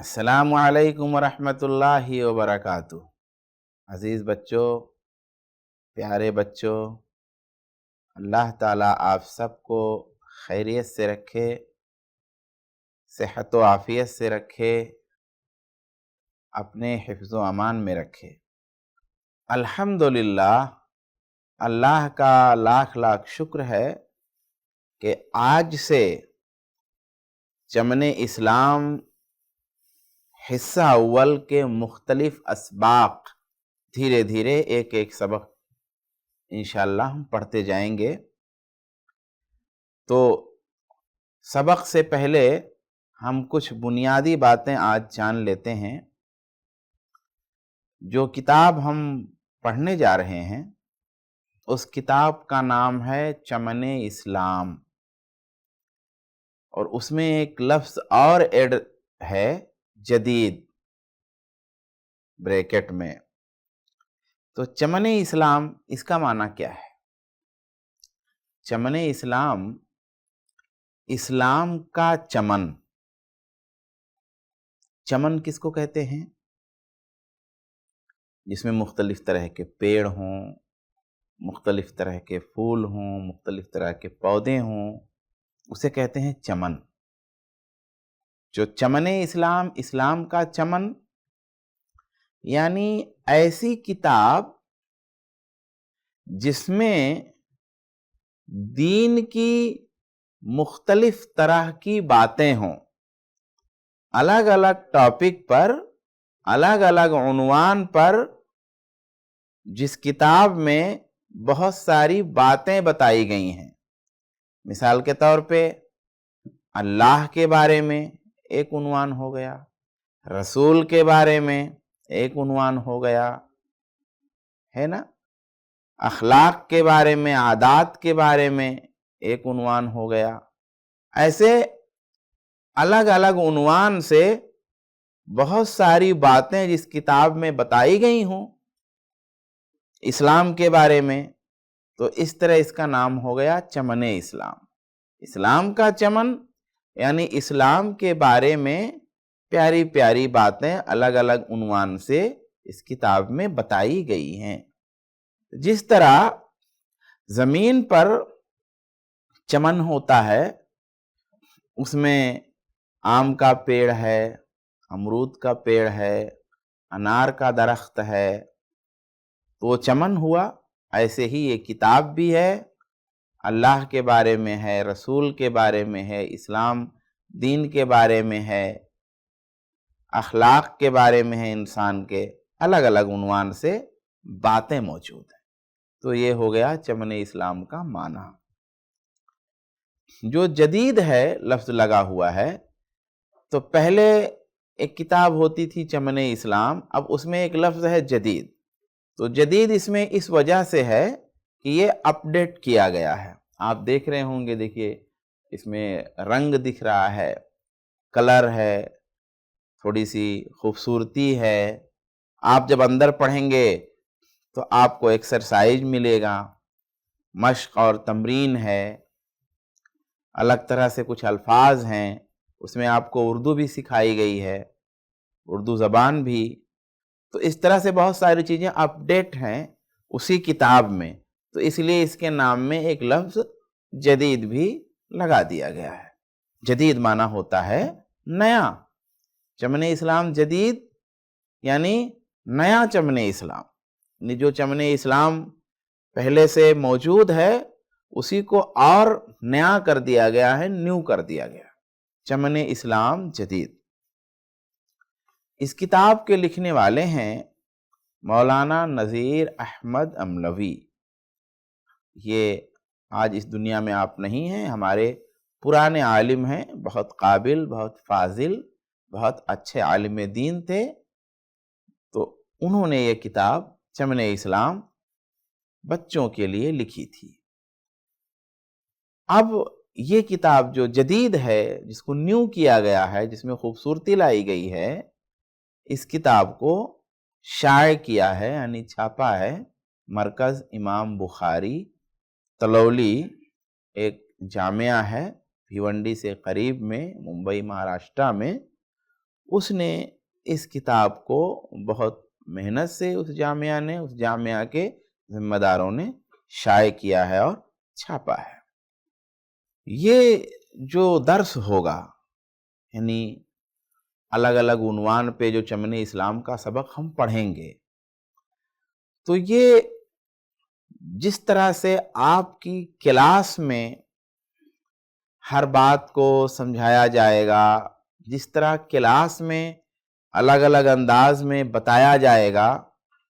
السلام علیکم ورحمۃ اللہ وبرکاتہ۔ عزیز بچوں، پیارے بچوں، اللہ تعالیٰ آپ سب کو خیریت سے رکھے، صحت و عافیت سے رکھے، اپنے حفظ و امان میں رکھے۔ الحمدللہ، اللہ کا لاکھ لاکھ شکر ہے کہ آج سے چمن اسلام حصہ اول کے مختلف اسباق دھیرے دھیرے ایک ایک سبق انشاءاللہ ہم پڑھتے جائیں گے۔ تو سبق سے پہلے ہم کچھ بنیادی باتیں آج جان لیتے ہیں۔ جو کتاب ہم پڑھنے جا رہے ہیں اس کتاب کا نام ہے چمن اسلام، اور اس میں ایک لفظ اور ایڈ ہے، جدید، بریکٹ میں۔ تو چمن اسلام اس کا معنی کیا ہے؟ چمن اسلام، اسلام کا چمن۔ چمن کس کو کہتے ہیں؟ جس میں مختلف طرح کے پیڑ ہوں، مختلف طرح کے پھول ہوں، مختلف طرح کے پودے ہوں، اسے کہتے ہیں چمن۔ جو چمن اسلام، اسلام کا چمن، یعنی ایسی کتاب جس میں دین کی مختلف طرح کی باتیں ہوں، الگ الگ ٹاپک پر، الگ الگ عنوان پر، جس کتاب میں بہت ساری باتیں بتائی گئی ہیں۔ مثال کے طور پہ اللہ کے بارے میں ایک عنوان ہو گیا، رسول کے بارے میں ایک عنوان ہو گیا، ہے نا؟ اخلاق کے بارے میں، عادات کے بارے میں ایک عنوان ہو گیا۔ ایسے الگ الگ عنوان سے بہت ساری باتیں جس کتاب میں بتائی گئی ہوں اسلام کے بارے میں، تو اس طرح اس کا نام ہو گیا چمن اسلام۔ اسلام کا چمن یعنی اسلام کے بارے میں پیاری پیاری باتیں الگ الگ عنوان سے اس کتاب میں بتائی گئی ہیں۔ جس طرح زمین پر چمن ہوتا ہے، اس میں آم کا پیڑ ہے، امرود کا پیڑ ہے، انار کا درخت ہے، تو وہ چمن ہوا۔ ایسے ہی یہ کتاب بھی ہے، اللہ کے بارے میں ہے، رسول کے بارے میں ہے، اسلام دین کے بارے میں ہے، اخلاق کے بارے میں ہے، انسان کے الگ الگ عنوان سے باتیں موجود ہیں۔ تو یہ ہو گیا چمن اسلام کا معنی۔ جو جدید ہے لفظ لگا ہوا ہے، تو پہلے ایک کتاب ہوتی تھی چمن اسلام، اب اس میں ایک لفظ ہے جدید۔ تو جدید اس میں اس وجہ سے ہے کہ یہ اپڈیٹ کیا گیا ہے۔ آپ دیکھ رہے ہوں گے، دیکھیے اس میں رنگ دکھ رہا ہے، کلر ہے، تھوڑی سی خوبصورتی ہے۔ آپ جب اندر پڑھیں گے تو آپ کو ایکسرسائز ملے گا، مشق اور تمرین ہے، الگ طرح سے کچھ الفاظ ہیں، اس میں آپ کو اردو بھی سکھائی گئی ہے، اردو زبان بھی۔ تو اس طرح سے بہت ساری چیزیں اپڈیٹ ہیں اسی کتاب میں، تو اس لیے اس کے نام میں ایک لفظ جدید بھی لگا دیا گیا ہے۔ جدید معنی ہوتا ہے نیا۔ چمن اسلام جدید یعنی نیا چمن اسلام، یعنی جو چمن اسلام پہلے سے موجود ہے اسی کو اور نیا کر دیا گیا ہے، نیو کر دیا گیا۔ چمن اسلام جدید۔ اس کتاب کے لکھنے والے ہیں مولانا نذیر احمد املوی۔ یہ آج اس دنیا میں آپ نہیں ہیں، ہمارے پرانے عالم ہیں، بہت قابل، بہت فاضل، بہت اچھے عالم دین تھے۔ تو انہوں نے یہ کتاب چمن اسلام بچوں کے لیے لکھی تھی۔ اب یہ کتاب جو جدید ہے، جس کو نیو کیا گیا ہے، جس میں خوبصورتی لائی گئی ہے، اس کتاب کو شائع کیا ہے، یعنی چھاپا ہے، مرکز امام بخاری تلولی، ایک جامعہ ہے بھیونڈی سے قریب میں، ممبئی مہاراشٹرا میں، اس نے اس کتاب کو بہت محنت سے اس جامعہ کے ذمہ داروں نے شائع کیا ہے اور چھاپا ہے۔ یہ جو درس ہوگا، یعنی الگ الگ عنوان پہ جو چمن اسلام کا سبق ہم پڑھیں گے، تو یہ جس طرح سے آپ کی کلاس میں ہر بات کو سمجھایا جائے گا، جس طرح کلاس میں الگ الگ انداز میں بتایا جائے گا،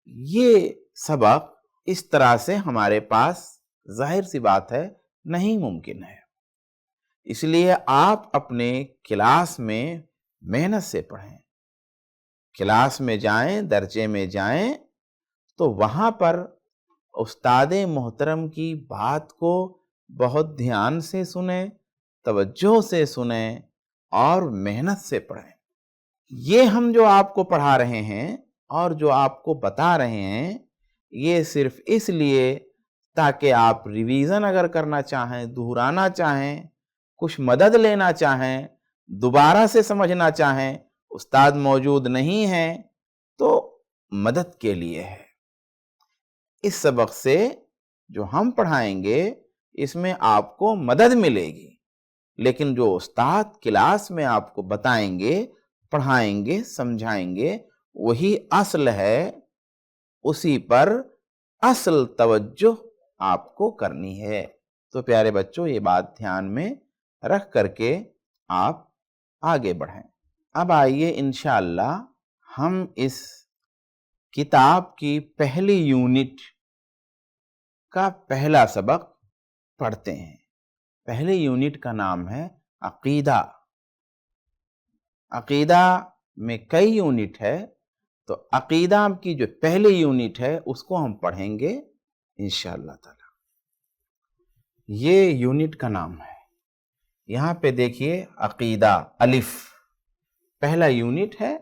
یہ سبق اس طرح سے ہمارے پاس ظاہر سی بات ہے نہیں ممکن ہے۔ اس لیے آپ اپنے کلاس میں محنت سے پڑھیں، کلاس میں جائیں، درجے میں جائیں تو وہاں پر استاد محترم کی بات کو بہت دھیان سے سنیں، توجہ سے سنیں اور محنت سے پڑھیں۔ یہ ہم جو آپ کو پڑھا رہے ہیں اور جو آپ کو بتا رہے ہیں، یہ صرف اس لیے تاکہ آپ ریویژن اگر کرنا چاہیں، دہرانا چاہیں، کچھ مدد لینا چاہیں، دوبارہ سے سمجھنا چاہیں، استاد موجود نہیں ہیں تو مدد کے لیے ہے۔ اس سبق سے جو ہم پڑھائیں گے اس میں آپ کو مدد ملے گی، لیکن جو استاد کلاس میں آپ کو بتائیں گے، پڑھائیں گے، سمجھائیں گے، وہی اصل ہے، اسی پر اصل توجہ آپ کو کرنی ہے۔ تو پیارے بچوں، یہ بات دھیان میں رکھ کر کے آپ آگے بڑھیں۔ اب آئیے انشاءاللہ ہم اس کتاب کی پہلی یونٹ کا پہلا سبق پڑھتے ہیں۔ پہلی یونٹ کا نام ہے عقیدہ۔ عقیدہ میں کئی یونٹ ہے، تو عقیدہ کی جو پہلی یونٹ ہے اس کو ہم پڑھیں گے انشاءاللہ تعالی۔ یہ یونٹ کا نام ہے، یہاں پہ دیکھیے عقیدہ، الف پہلا یونٹ ہے،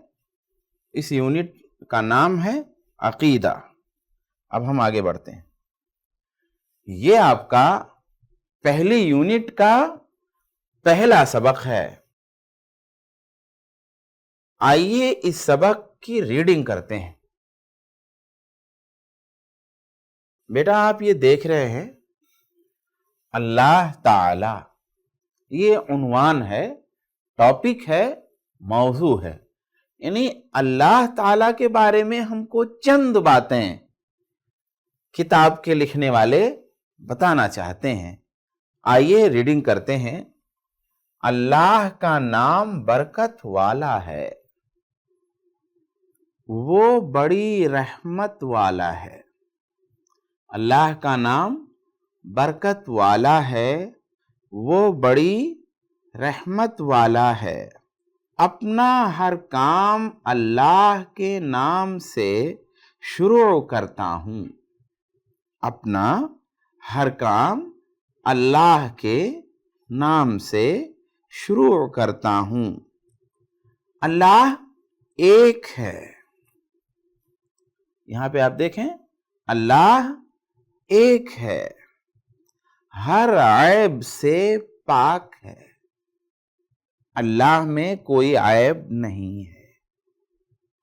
اس یونٹ کا نام ہے عقیدہ۔ اب ہم آگے بڑھتے ہیں۔ یہ آپ کا پہلی یونٹ کا پہلا سبق ہے۔ آئیے اس سبق کی ریڈنگ کرتے ہیں۔ بیٹا آپ یہ دیکھ رہے ہیں اللہ تعالی، یہ عنوان ہے، ٹاپک ہے، موضوع ہے، یعنی اللہ تعالی کے بارے میں ہم کو چند باتیں کتاب کے لکھنے والے بتانا چاہتے ہیں۔ آئیے ریڈنگ کرتے ہیں۔ اللہ کا نام برکت والا ہے، وہ بڑی رحمت والا ہے۔ اللہ کا نام برکت والا ہے، وہ بڑی رحمت والا ہے۔ اپنا ہر کام اللہ کے نام سے شروع کرتا ہوں۔ اپنا ہر کام اللہ کے نام سے شروع کرتا ہوں۔ اللہ ایک ہے۔ یہاں پہ آپ دیکھیں، اللہ ایک ہے، ہر عیب سے پاک ہے۔ اللہ میں کوئی عیب نہیں ہے۔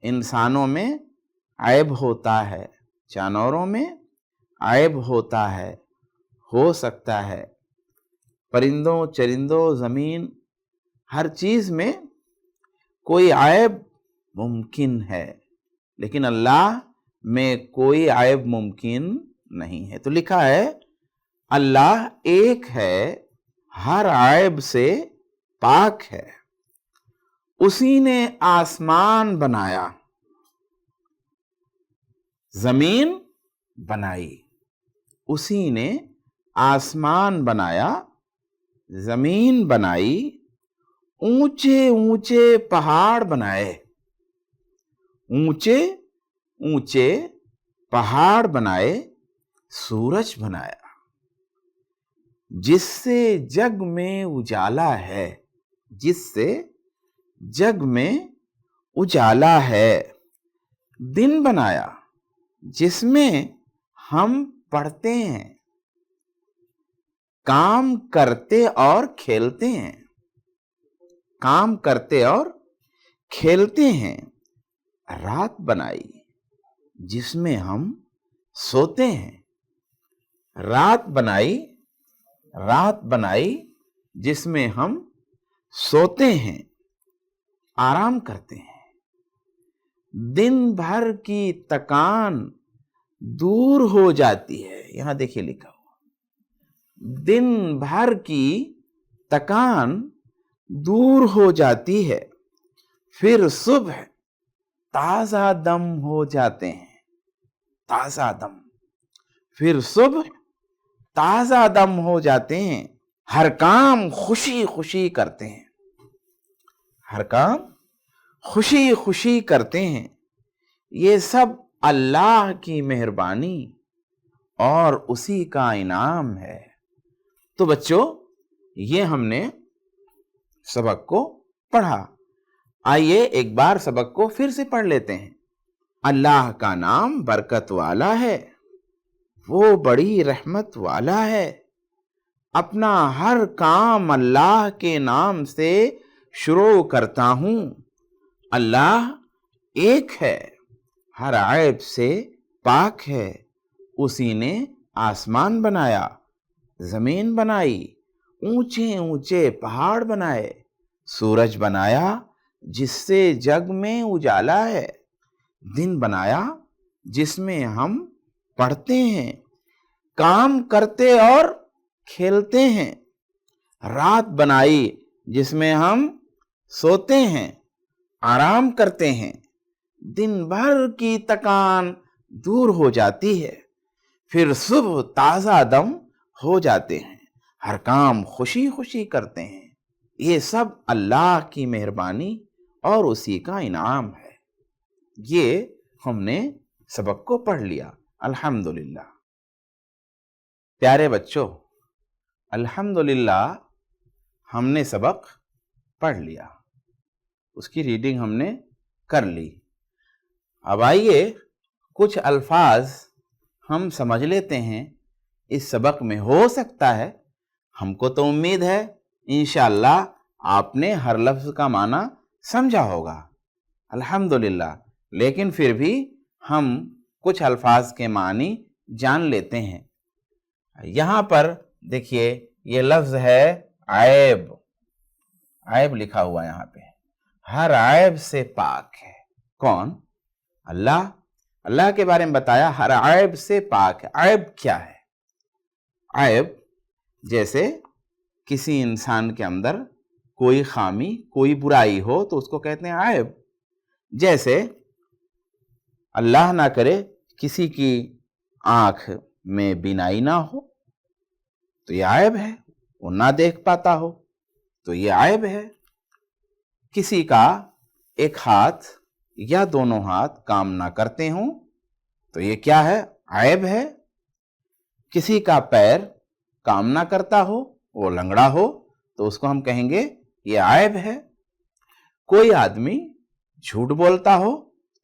انسانوں میں عیب ہوتا ہے، جانوروں میں عیب ہوتا ہے، ہو سکتا ہے، پرندوں، چرندوں، زمین، ہر چیز میں کوئی عیب ممکن ہے، لیکن اللہ میں کوئی عیب ممکن نہیں ہے۔ تو لکھا ہے اللہ ایک ہے، ہر عیب سے پاک ہے۔ اسی نے آسمان بنایا، زمین بنائی۔ اسی نے آسمان بنایا، زمین بنائی، اونچے اونچے پہاڑ بنائے، اونچے اونچے پہاڑ بنائے، سورج بنایا جس سے جگ میں اجالا ہے، جس سے جگ میں اجالا ہے۔ دن بنایا جس میں ہم پڑھتے ہیں، کام کرتے اور کھیلتے ہیں، کام کرتے اور کھیلتے ہیں، رات بنائی جس میں ہم سوتے ہیں، رات بنائی جس میں ہم سوتے ہیں، آرام کرتے ہیں، دن بھر کی تکان دور ہو جاتی ہے. یہاں دیکھیے لکھا ہوا، دن بھر کی تکان دور ہو جاتی ہے، پھر صبح تازہ دم ہو جاتے ہیں. تازہ دم، پھر صبح تازہ دم ہو جاتے ہیں، ہر کام خوشی خوشی کرتے ہیں، ہر کام خوشی خوشی کرتے ہیں. یہ سب اللہ کی مہربانی اور اسی کا انعام ہے. تو بچوں، یہ ہم نے سبق کو پڑھا. آئیے ایک بار سبق کو پھر سے پڑھ لیتے ہیں. اللہ کا نام برکت والا ہے، وہ بڑی رحمت والا ہے. اپنا ہر کام اللہ کے نام سے شروع کرتا ہوں. اللہ ایک ہے، ہر عیب سے پاک ہے. اسی نے آسمان بنایا، زمین بنائی، اونچے اونچے پہاڑ بنائے، سورج بنایا جس سے جگ میں اجالا ہے، دن بنایا جس میں ہم پڑھتے ہیں، کام کرتے اور کھیلتے ہیں، رات بنائی جس میں ہم سوتے ہیں، آرام کرتے ہیں، دن بھر کی تکان دور ہو جاتی ہے، پھر صبح تازہ دم ہو جاتے ہیں، ہر کام خوشی خوشی کرتے ہیں. یہ سب اللہ کی مہربانی اور اسی کا انعام ہے. یہ ہم نے سبق کو پڑھ لیا. الحمدللہ. پیارے بچوں، الحمدللہ ہم نے سبق پڑھ لیا، اس کی ریڈنگ ہم نے کر لی. اب آئیے کچھ الفاظ ہم سمجھ لیتے ہیں اس سبق میں. ہو سکتا ہے، ہم کو تو امید ہے انشاءاللہ آپ نے ہر لفظ کا معنی سمجھا ہوگا، الحمدللہ، لیکن پھر بھی ہم کچھ الفاظ کے معنی جان لیتے ہیں. یہاں پر دیکھیے یہ لفظ ہے عیب. عیب لکھا ہوا یہاں پہ. ہر عیب سے پاک ہے. کون؟ اللہ. اللہ کے بارے میں بتایا ہر عیب سے پاک ہے. عیب کیا ہے؟ عیب جیسے کسی انسان کے اندر کوئی خامی، کوئی برائی ہو تو اس کو کہتے ہیں عیب. جیسے اللہ نہ کرے کسی کی آنکھ میں بینائی نہ ہو تو یہ عیب ہے، وہ نہ دیکھ پاتا ہو تو یہ عیب ہے. کسی کا ایک ہاتھ یا دونوں ہاتھ کام نہ کرتے ہوں تو یہ کیا ہے؟ عیب ہے. کسی کا پیر کام نہ کرتا ہو، وہ لنگڑا ہو تو اس کو ہم کہیں گے یہ عیب ہے. کوئی آدمی جھوٹ بولتا ہو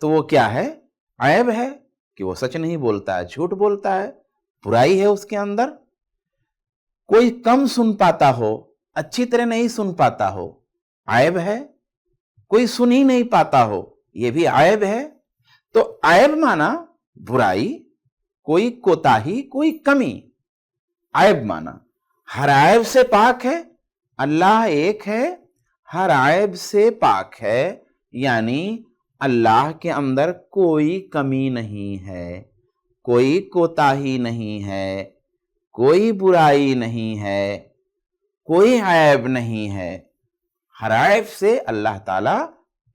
تو وہ کیا ہے؟ عیب ہے کہ وہ سچ نہیں بولتا ہے، جھوٹ بولتا ہے، برائی ہے اس کے اندر. کوئی کم سن پاتا ہو، اچھی طرح نہیں سن پاتا ہو، عیب ہے. کوئی سن ہی نہیں پاتا ہو، یہ بھی عیب ہے. تو عیب مانا برائی، کوئی کوتاہی، کوئی کمی. عیب مانا ہر عیب سے پاک ہے. اللہ ایک ہے، ہر عیب سے پاک ہے، یعنی اللہ کے اندر کوئی کمی نہیں ہے، کوئی کوتاہی نہیں ہے، کوئی برائی نہیں ہے، کوئی عیب نہیں ہے. ہر عیب سے اللہ تعالی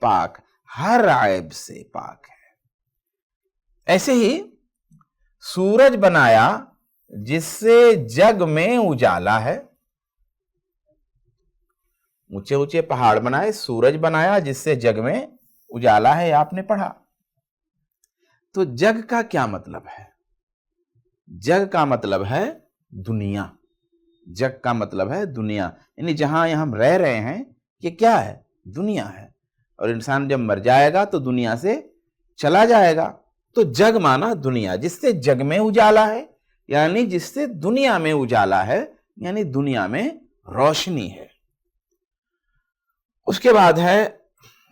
پاک، ہر عیب سے پاک ہے. ایسے ہی سورج بنایا جس سے جگ میں اجالا ہے. اونچے اونچے پہاڑ بنائے، سورج بنایا جس سے جگ میں اجالا ہے، آپ نے پڑھا. تو جگ کا کیا مطلب ہے؟ جگ کا مطلب ہے دنیا. جگ کا مطلب ہے دنیا، یعنی جہاں ہم رہ رہے ہیں یہ کیا ہے؟ دنیا ہے. اور انسان جب مر جائے گا تو دنیا سے چلا جائے گا. تو جگ مانا دنیا، جس سے جگ میں اجالا ہے، یعنی جس سے دنیا میں اجالا ہے، یعنی دنیا میں روشنی ہے. اس کے بعد ہے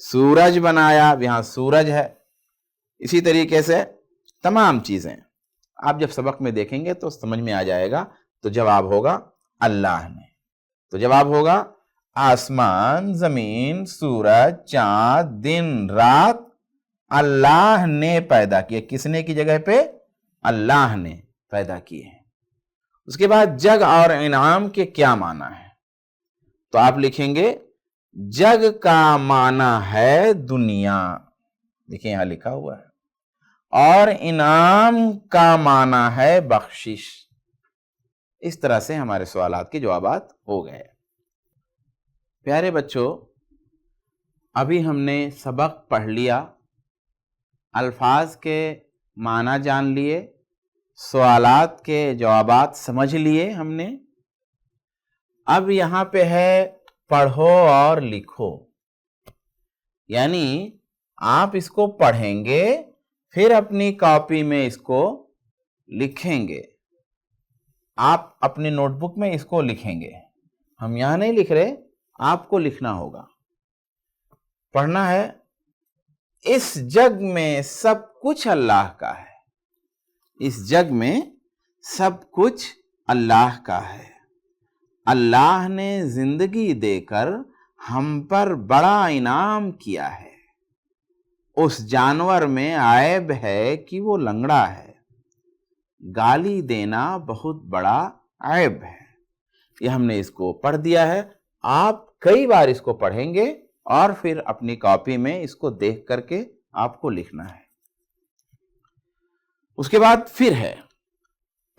سورج بنایا، اب یہاں سورج ہے. اسی طریقے سے تمام چیزیں آپ جب سبق میں دیکھیں گے تو سمجھ میں آ جائے گا. تو جواب ہوگا اللہ نے. تو جواب ہوگا آسمان، زمین، سورج، چاند، دن، رات اللہ نے پیدا کیے. کس نے کی جگہ پہ؟ اللہ نے پیدا کیے ہیں. اس کے بعد جگ اور انعام کے کیا معنی ہے؟ تو آپ لکھیں گے جگ کا معنی ہے دنیا، دیکھیں یہاں لکھا ہوا ہے، اور انعام کا معنی ہے بخشش. اس طرح سے ہمارے سوالات کے جوابات ہو گئے. پیارے بچوں، ابھی ہم نے سبق پڑھ لیا، الفاظ کے معنی جان لیے، سوالات کے جوابات سمجھ لیے ہم نے. اب یہاں پہ ہے پڑھو اور لکھو، یعنی آپ اس کو پڑھیں گے پھر اپنی کاپی میں اس کو لکھیں گے. آپ اپنی نوٹ بک میں اس کو لکھیں گے. ہم یہاں نہیں لکھ رہے، آپ کو لکھنا ہوگا. پڑھنا ہے اس جگ میں سب کچھ اللہ کا ہے. اس جگ میں سب کچھ اللہ کا ہے. اللہ نے زندگی دے کر ہم پر بڑا انعام کیا ہے. اس جانور میں عیب ہے کہ وہ لنگڑا ہے. گالی دینا بہت بڑا عیب ہے. یہ ہم نے اس کو پڑھ دیا ہے. آپ کئی بار اس کو پڑھیں گے اور پھر اپنی کاپی میں اس کو دیکھ کر کے آپ کو لکھنا ہے. اس کے بعد پھر ہے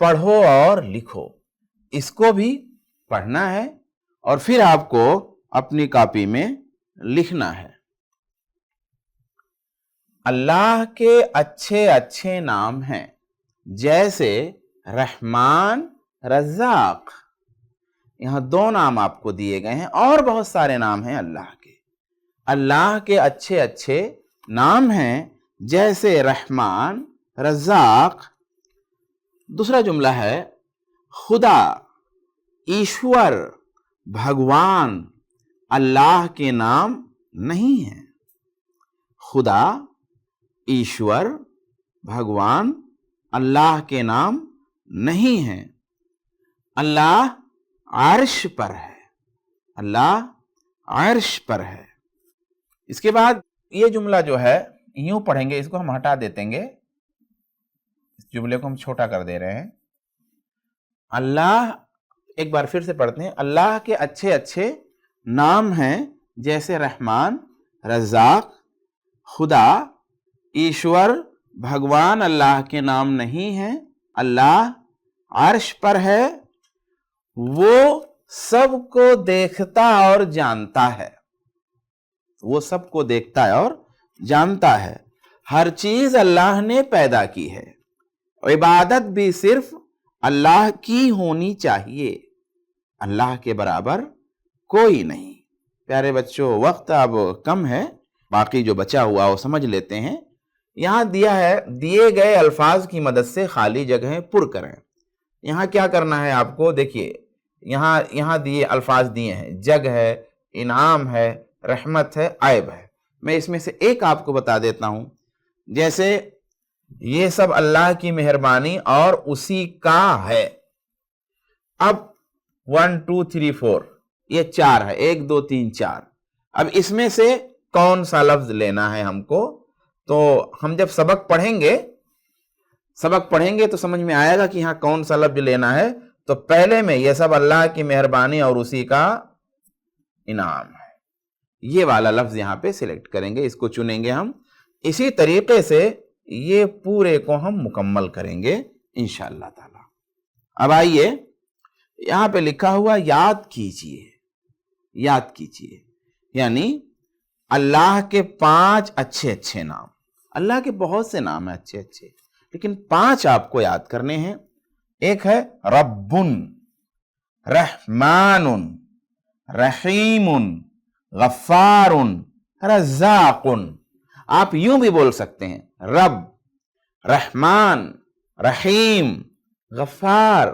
پڑھو اور لکھو. اس کو بھی پڑھنا ہے اور پھر آپ کو اپنی کاپی میں لکھنا ہے. اللہ کے اچھے اچھے نام ہیں، جیسے رحمان، رزاق. یہاں دو نام آپ کو دیے گئے ہیں، اور بہت سارے نام ہیں اللہ کے. اللہ کے اچھے اچھے نام ہیں جیسے رحمان، رزاق. دوسرا جملہ ہے خدا، ایشور، بھگوان اللہ کے نام نہیں ہیں. خدا، ایشور، بھگوان اللہ کے نام نہیں ہیں. اللہ عرش پر ہے. اللہ عرش پر ہے. اس کے بعد یہ جملہ جو ہے یوں پڑھیں گے، اس کو ہم ہٹا دیتے گے، اس جملے کو ہم چھوٹا کر دے رہے ہیں. اللہ، ایک بار پھر سے پڑھتے ہیں. اللہ کے اچھے اچھے نام ہیں جیسے رحمان، رزاق. خدا، ایشور، بھگوان اللہ کے نام نہیں ہیں. اللہ عرش پر ہے. وہ سب کو دیکھتا اور جانتا ہے. وہ سب کو دیکھتا ہے اور جانتا ہے. ہر چیز اللہ نے پیدا کی ہے. عبادت بھی صرف اللہ کی ہونی چاہیے. اللہ کے برابر کوئی نہیں. پیارے بچوں، وقت اب کم ہے، باقی جو بچا ہوا وہ سمجھ لیتے ہیں. یہاں دیا ہے دیے گئے الفاظ کی مدد سے خالی جگہیں پر کریں. یہاں کیا کرنا ہے آپ کو؟ دیکھیے یہاں دیے الفاظ دیے ہیں، جگ ہے، انعام ہے، رحمت ہے، عیب ہے. میں اس میں سے ایک آپ کو بتا دیتا ہوں. جیسے یہ سب اللہ کی مہربانی اور اسی کا ہے. اب 1 2 3 4 یہ 4 ہے، 1 2 3 4. اب اس میں سے کون سا لفظ لینا ہے ہم کو؟ تو ہم جب سبق پڑھیں گے تو سمجھ میں آئے گا کہ یہاں کون سا لفظ لینا ہے. تو پہلے میں یہ سب اللہ کی مہربانی اور اسی کا انعام ہے، یہ والا لفظ یہاں پہ سلیکٹ کریں گے، اس کو چنیں گے ہم. اسی طریقے سے یہ پورے کو ہم مکمل کریں گے انشاءاللہ تعالی. اب آئیے، یہاں پہ لکھا ہوا یاد کیجئے. یاد کیجئے یعنی اللہ کے 5 اچھے اچھے نام. اللہ کے بہت سے نام ہیں اچھے اچھے، لیکن 5 آپ کو یاد کرنے ہیں. ایک ہے رب، رحمان، رحیم، غفار، رزاق. آپ یوں بھی بول سکتے ہیں، رب، رحمان، رحیم، غفار،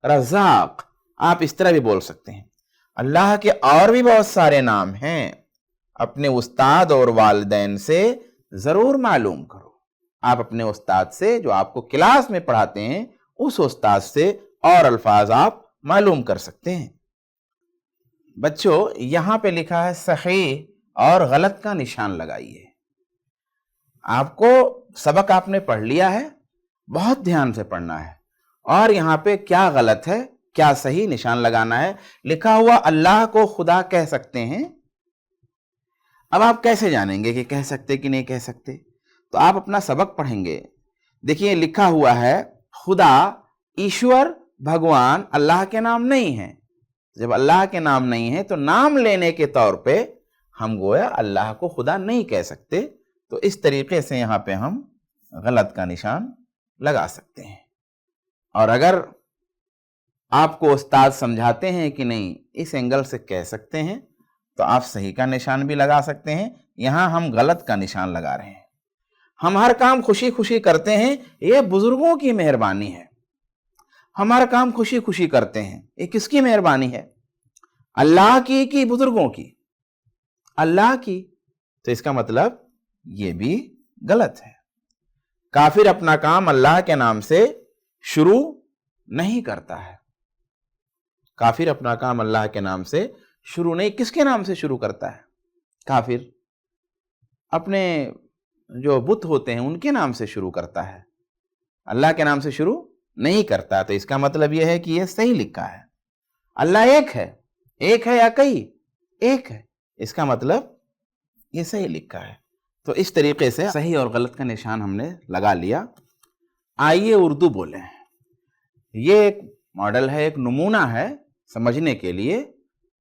رزاق. آپ اس طرح بھی بول سکتے ہیں. اللہ کے اور بھی بہت سارے نام ہیں. اپنے استاد اور والدین سے ضرور معلوم کرو. آپ اپنے استاد سے جو آپ کو کلاس میں پڑھاتے ہیں اس استاد سے اور الفاظ آپ معلوم کر سکتے ہیں. بچوں یہاں پہ لکھا ہے صحیح اور غلط کا نشان لگائیے. آپ کو سبق آپ نے پڑھ لیا ہے, بہت دھیان سے پڑھنا ہے, اور یہاں پہ کیا غلط ہے کیا صحیح نشان لگانا ہے. لکھا ہوا اللہ کو خدا کہہ سکتے ہیں. اب آپ کیسے جانیں گے کہ کہہ سکتے کہ نہیں کہہ سکتے؟ تو آپ اپنا سبق پڑھیں گے. دیکھیے لکھا ہوا ہے خدا, ایشور, بھگوان اللہ کے نام نہیں ہیں. جب اللہ کے نام نہیں ہے تو نام لینے کے طور پہ ہم گویا اللہ کو خدا نہیں کہہ سکتے. تو اس طریقے سے یہاں پہ ہم غلط کا نشان لگا سکتے ہیں. اور اگر آپ کو استاد سمجھاتے ہیں کہ نہیں اس اینگل سے کہہ سکتے ہیں تو آپ صحیح کا نشان بھی لگا سکتے ہیں. یہاں ہم غلط کا نشان لگا رہے ہیں. ہم ہر کام خوشی خوشی کرتے ہیں, یہ بزرگوں کی مہربانی ہے. ہم ہر کام خوشی خوشی کرتے ہیں, یہ کس کی مہربانی ہے؟ اللہ کی کہ بزرگوں کی؟ اللہ کی. تو اس کا مطلب یہ بھی غلط ہے. کافر اپنا کام اللہ کے نام سے شروع نہیں کرتا ہے. کافر اپنا کام اللہ کے نام سے شروع نہیں, کس کے نام سے شروع کرتا ہے؟ کافر اپنے جو بت ہوتے ہیں ان کے نام سے شروع کرتا ہے, اللہ کے نام سے شروع نہیں کرتا. تو اس کا مطلب یہ ہے کہ یہ صحیح لکھا ہے. اللہ ایک ہے, ایک ہے یا کئی؟ ایک ہے. اس کا مطلب یہ صحیح لکھا ہے. تو اس طریقے سے صحیح اور غلط کا نشان ہم نے لگا لیا. آئیے اردو بولیں. یہ ایک ماڈل ہے, ایک نمونہ ہے سمجھنے کے لیے.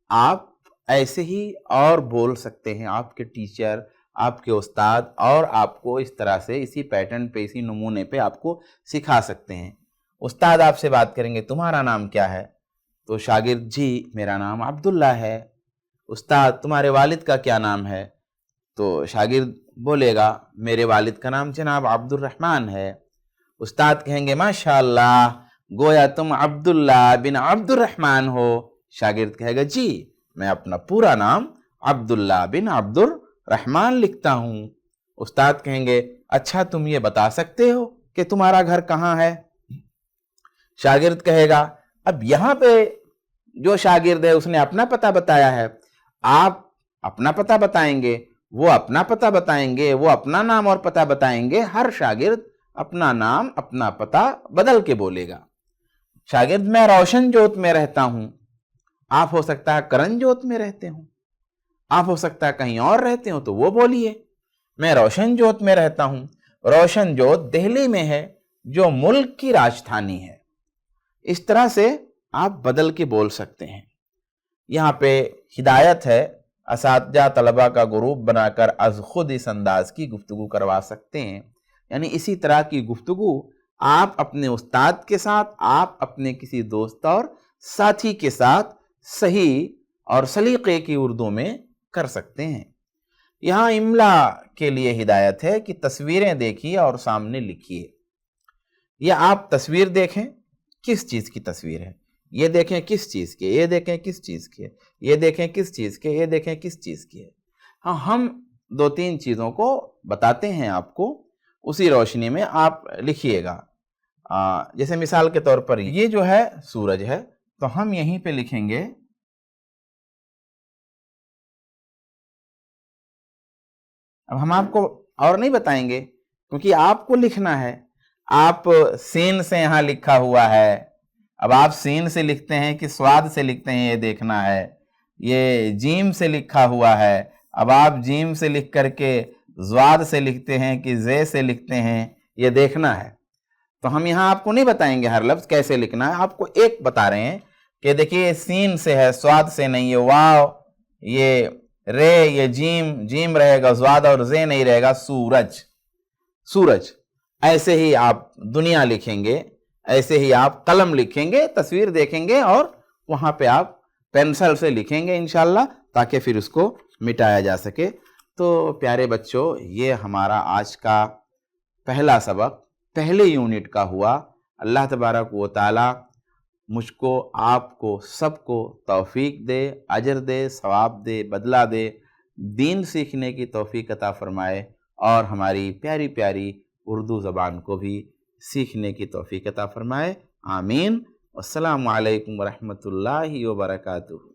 آپ ایسے ہی اور بول سکتے ہیں. آپ کے ٹیچر, آپ کے استاد اور آپ کو اس طرح سے اسی پیٹرن پہ اسی نمونے پہ آپ کو سکھا سکتے ہیں. استاد آپ سے بات کریں گے تمہارا نام کیا ہے؟ تو شاگرد جی میرا نام عبداللہ ہے. استاد تمہارے والد کا کیا نام ہے؟ تو شاگرد بولے گا میرے والد کا نام جناب عبد الرحمن ہے. استاد کہیں گے ماشاءاللہ گویا تم عبداللہ بن عبد الرحمن ہو. شاگرد کہے گا جی میں اپنا پورا نام عبداللہ بن عبد الرحمن لکھتا ہوں. استاد کہیں گے اچھا تم یہ بتا سکتے ہو کہ تمہارا گھر کہاں ہے؟ شاگرد کہے گا اب یہاں پہ جو شاگرد ہے اس نے اپنا پتہ بتایا ہے, آپ اپنا پتہ بتائیں گے, وہ اپنا پتہ بتائیں گے, وہ اپنا نام اور پتہ بتائیں گے. ہر شاگرد اپنا نام اپنا پتہ بدل کے بولے گا. شاگرد میں روشن جوت میں رہتا ہوں. آپ ہو سکتا ہے کرن جوت میں رہتے ہوں, آپ ہو سکتا ہے کہیں اور رہتے ہوں, تو وہ بولیے میں روشن جوت میں رہتا ہوں. روشن جوت دہلی میں ہے جو ملک کی راجدھانی ہے. اس طرح سے آپ بدل کے بول سکتے ہیں. یہاں پہ ہدایت ہے, اساتذہ طلبہ کا گروپ بنا کر از خود اس انداز کی گفتگو کروا سکتے ہیں. یعنی اسی طرح کی گفتگو آپ اپنے استاد کے ساتھ, آپ اپنے کسی دوست اور ساتھی کے ساتھ صحیح اور سلیقے کی اردو میں کر سکتے ہیں. یہاں املا کے لیے ہدایت ہے کہ تصویریں دیکھیے اور سامنے لکھیے. یا آپ تصویر دیکھیں, کس چیز کی تصویر ہے, یہ دیکھیں کس چیز کی, یہ دیکھیں کس چیز کی ہے, یہ دیکھیں کس چیز کی, یہ دیکھیں کس چیز کی ہے. ہاں ہم دو تین چیزوں کو بتاتے ہیں آپ کو, اسی روشنی میں آپ لکھیے گا. جیسے مثال کے طور پر یہ جو ہے سورج ہے, تو ہم یہیں پہ لکھیں گے اب ہم آپ کو اور نہیں بتائیں گے کیونکہ آپ کو لکھنا ہے. آپ سین سے یہاں لکھا ہوا ہے, اب آپ سین سے لکھتے ہیں کہ سواد سے لکھتے ہیں یہ دیکھنا ہے. یہ جیم سے لکھا ہوا ہے, اب آپ جیم سے لکھ کر کے زواد سے لکھتے ہیں کہ زے سے لکھتے ہیں, یہ دیکھنا ہے. تو ہم یہاں آپ کو نہیں بتائیں گے ہر لفظ کیسے لکھنا ہے, آپ کو ایک بتا رہے ہیں کہ دیکھیے سین سے ہے, سواد سے نہیں, یہ واو, یہ رے, یہ جیم, جیم رہے گا زواد اور زے نہیں رہے گا. سورج, سورج. ایسے ہی آپ دنیا لکھیں گے, ایسے ہی آپ قلم لکھیں گے, تصویر دیکھیں گے اور وہاں پہ آپ پینسل سے لکھیں گے انشاءاللہ, تاکہ پھر اس کو مٹایا جا سکے. تو پیارے بچوں یہ ہمارا آج کا پہلا سبق پہلے یونٹ کا ہوا. اللہ تبارک و تعالی مجھ کو, آپ کو, سب کو توفیق دے, اجر دے, ثواب دے, بدلہ دے. دین سیکھنے کی توفیق عطا فرمائے اور ہماری پیاری پیاری اردو زبان کو بھی سیکھنے کی توفیق عطا فرمائے. آمین. السلام علیکم ورحمۃ اللہ وبرکاتہ.